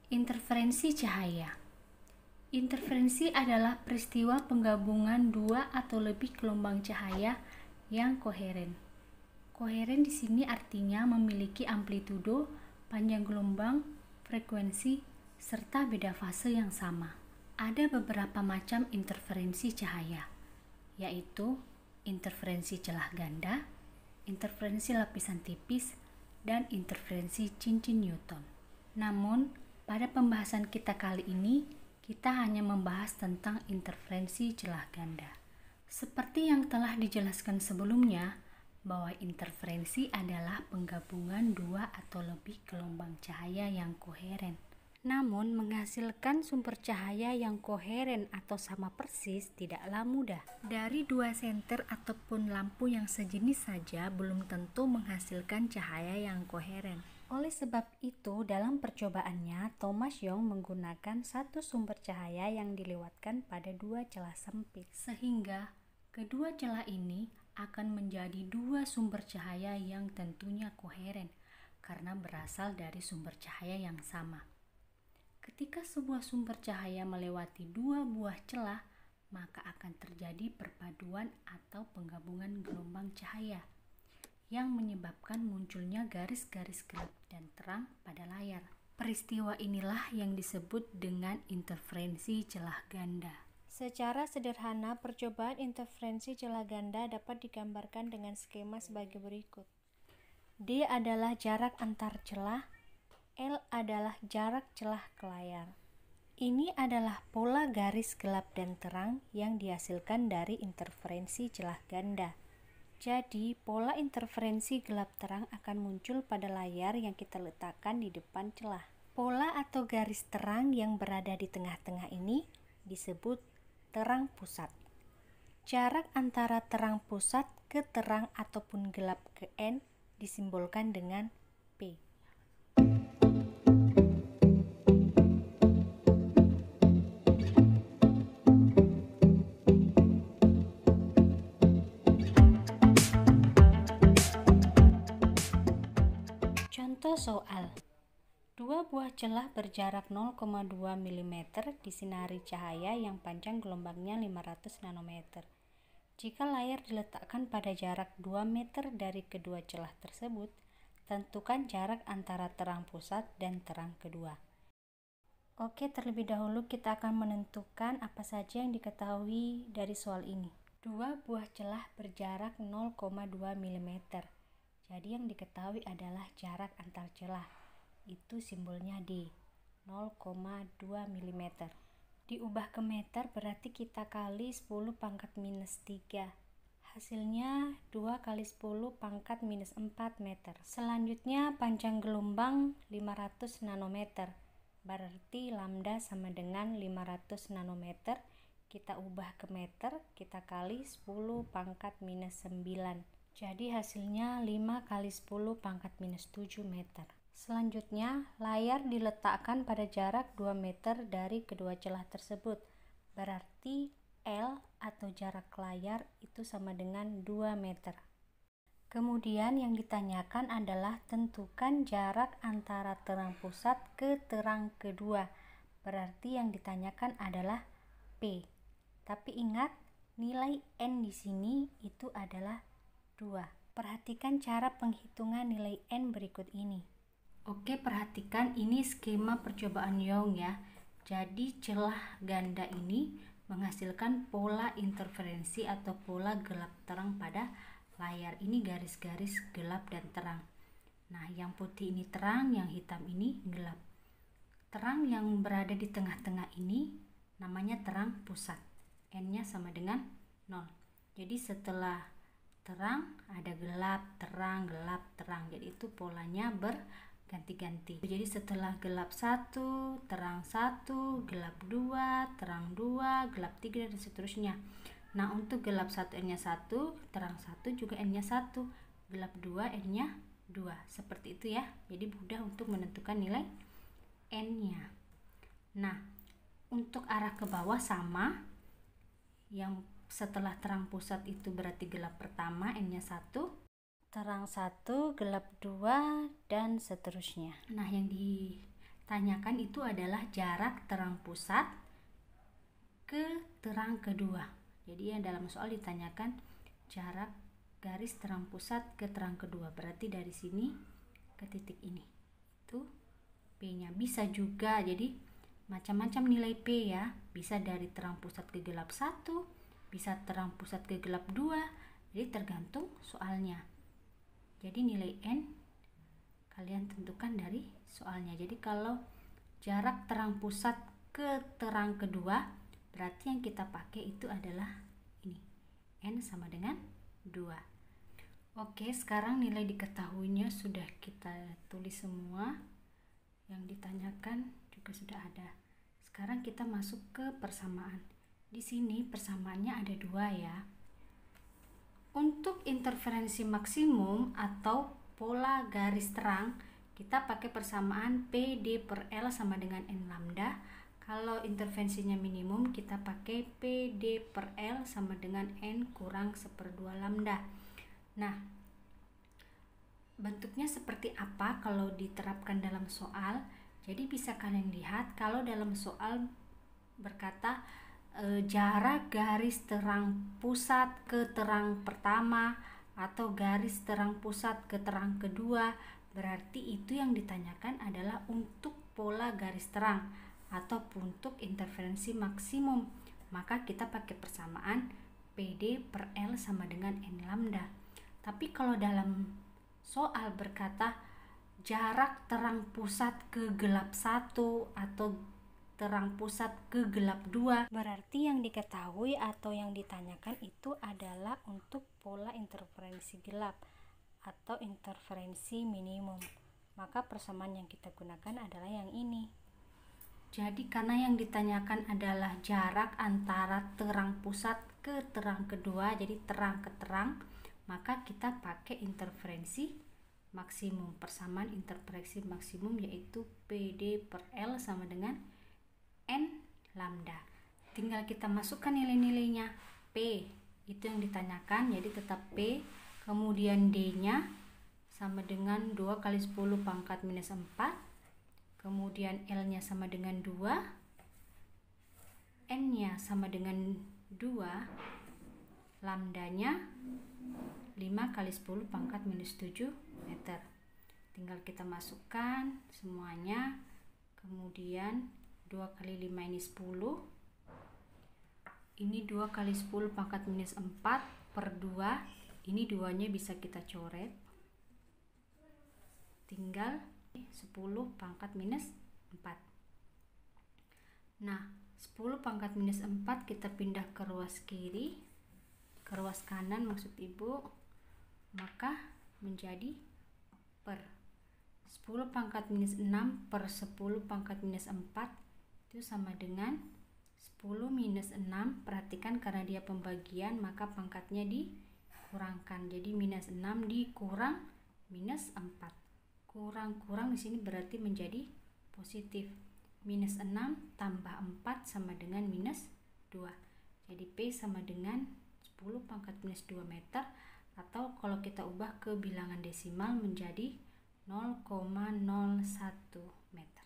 Interferensi cahaya. Interferensi adalah peristiwa penggabungan dua atau lebih gelombang cahaya yang koheren. Koheren di sini artinya memiliki amplitudo, panjang gelombang, frekuensi, serta beda fase yang sama. Ada beberapa macam interferensi cahaya, yaitu interferensi celah ganda, interferensi lapisan tipis, dan interferensi cincin Newton. Namun, pada pembahasan kita kali ini, kita hanya membahas tentang interferensi celah ganda. Seperti yang telah dijelaskan sebelumnya, bahwa interferensi adalah penggabungan dua atau lebih gelombang cahaya yang koheren. Namun, menghasilkan sumber cahaya yang koheren atau sama persis tidaklah mudah. Dari dua senter ataupun lampu yang sejenis saja belum tentu menghasilkan cahaya yang koheren. Oleh sebab itu, dalam percobaannya, Thomas Young menggunakan satu sumber cahaya yang dilewatkan pada dua celah sempit, sehingga kedua celah ini akan menjadi dua sumber cahaya yang tentunya koheren, karena berasal dari sumber cahaya yang sama. Ketika sebuah sumber cahaya melewati dua buah celah, maka akan terjadi perpaduan atau penggabungan gelombang cahaya yang menyebabkan munculnya garis-garis gelap dan terang pada layar. Peristiwa inilah yang disebut dengan interferensi celah ganda. Secara sederhana, percobaan interferensi celah ganda dapat digambarkan dengan skema sebagai berikut. D adalah jarak antar celah, L adalah jarak celah ke layar. Ini adalah pola garis gelap dan terang yang dihasilkan dari interferensi celah ganda. Jadi, pola interferensi gelap terang akan muncul pada layar yang kita letakkan di depan celah. Pola atau garis terang yang berada di tengah-tengah ini disebut terang pusat. Jarak antara terang pusat ke terang ataupun gelap ke N disimbolkan dengan P. Contoh soal. Dua buah celah berjarak 0,2 mm disinari cahaya yang panjang gelombangnya 500 nanometer. Jika layar diletakkan pada jarak 2 meter dari kedua celah tersebut, tentukan jarak antara terang pusat dan terang kedua. Oke, terlebih dahulu kita akan menentukan apa saja yang diketahui dari soal ini. Dua buah celah berjarak 0,2 mm. Jadi yang diketahui adalah jarak antar celah. Itu simbolnya D, 0,2 mm. Diubah ke meter berarti kita kali 10 pangkat minus 3. Hasilnya 2 kali 10 pangkat minus 4 meter. Selanjutnya panjang gelombang 500 nanometer. Berarti lambda sama dengan 500 nanometer. Kita ubah ke meter, kita kali 10 pangkat minus 9. Jadi hasilnya 5 kali 10 pangkat minus 7 meter. Selanjutnya, layar diletakkan pada jarak 2 meter dari kedua celah tersebut. Berarti L atau jarak layar itu sama dengan 2 meter. Kemudian yang ditanyakan adalah tentukan jarak antara terang pusat ke terang kedua. Berarti yang ditanyakan adalah P. Tapi ingat, nilai N di sini itu adalah 2. Perhatikan cara penghitungan nilai N berikut ini. Oke, perhatikan ini skema percobaan Young ya. Jadi celah ganda ini menghasilkan pola interferensi atau pola gelap terang pada layar. Ini garis-garis gelap dan terang. Nah, yang putih ini terang, yang hitam ini gelap. Terang yang berada di tengah-tengah ini namanya terang pusat. N-nya sama dengan 0. Jadi setelah terang ada gelap, terang, gelap, terang. Jadi itu polanya berganti-ganti. Jadi setelah gelap 1, terang 1, gelap 2, terang 2, gelap 3 dan seterusnya. Nah, untuk gelap 1 N-nya 1, terang 1 juga N-nya 1, gelap 2 N-nya 2. Seperti itu ya. Jadi mudah untuk menentukan nilai N-nya. Nah, untuk arah ke bawah sama. Yang setelah terang pusat itu berarti gelap pertama N-nya 1, terang 1, gelap 2 dan seterusnya. Nah, yang di tanyakan itu adalah jarak terang pusat ke terang kedua. Jadi yang dalam soal ditanyakan jarak garis terang pusat ke terang kedua, berarti dari sini ke titik ini itu P-nya. Bisa juga jadi macam-macam nilai P ya, bisa dari terang pusat ke gelap 1, bisa terang pusat ke gelap 2, jadi tergantung soalnya. Jadi nilai N kalian tentukan dari soalnya. Jadi kalau jarak terang pusat ke terang kedua, berarti yang kita pakai itu adalah ini, N sama dengan 2. Oke, sekarang nilai diketahuinya sudah kita tulis semua. Yang ditanyakan juga sudah ada. Sekarang kita masuk ke persamaan. Di sini persamaannya ada 2 ya. Untuk interferensi maksimum atau pola garis terang, kita pakai persamaan PD per L sama dengan N lambda. Kalau intervensinya minimum, kita pakai PD per L sama dengan N kurang 1/2 lambda. Nah, bentuknya seperti apa kalau diterapkan dalam soal? Jadi bisa kalian lihat kalau dalam soal berkata jarak garis terang pusat ke terang pertama atau garis terang pusat ke terang kedua, berarti itu yang ditanyakan adalah untuk pola garis terang atau untuk interferensi maksimum. Maka kita pakai persamaan PD per L sama dengan N lambda. Tapi kalau dalam soal berkata jarak terang pusat ke gelap 1 atau terang pusat ke gelap 2, berarti yang diketahui atau yang ditanyakan itu adalah untuk pola interferensi gelap atau interferensi minimum. Maka persamaan yang kita gunakan adalah yang ini. Jadi karena yang ditanyakan adalah jarak antara terang pusat ke terang kedua, jadi terang ke terang, maka kita pakai interferensi maksimum. Persamaan interferensi maksimum yaitu PD per L sama dengan N lambda. Tinggal kita masukkan nilai-nilainya. P itu yang ditanyakan, jadi tetap P. Kemudian D-nya sama dengan 2 kali 10 pangkat minus 4. Kemudian L-nya sama dengan 2. N-nya sama dengan 2. Lambdanya 5 kali 10 pangkat minus 7 meter. Tinggal kita masukkan semuanya. Kemudian 2 kali 5 ini 10. Ini 2 kali 10 pangkat minus 4 per 2. Ini 2-nya bisa kita coret. Tinggal 10 pangkat minus 4. Nah, 10 pangkat minus 4 kita pindah ke ruas kiri, ke ruas kanan maksud ibu, maka menjadi per 10 pangkat minus 6 per 10 pangkat minus 4 itu sama dengan 10 minus 6. Perhatikan karena dia pembagian maka pangkatnya dikurangkan, jadi minus 6 dikurang minus 4. Kurang-kurang di sini berarti menjadi positif. Minus 6 tambah 4 sama dengan minus 2. Jadi P sama dengan 10 pangkat minus 2 meter, atau kalau kita ubah ke bilangan desimal menjadi 0,01 meter.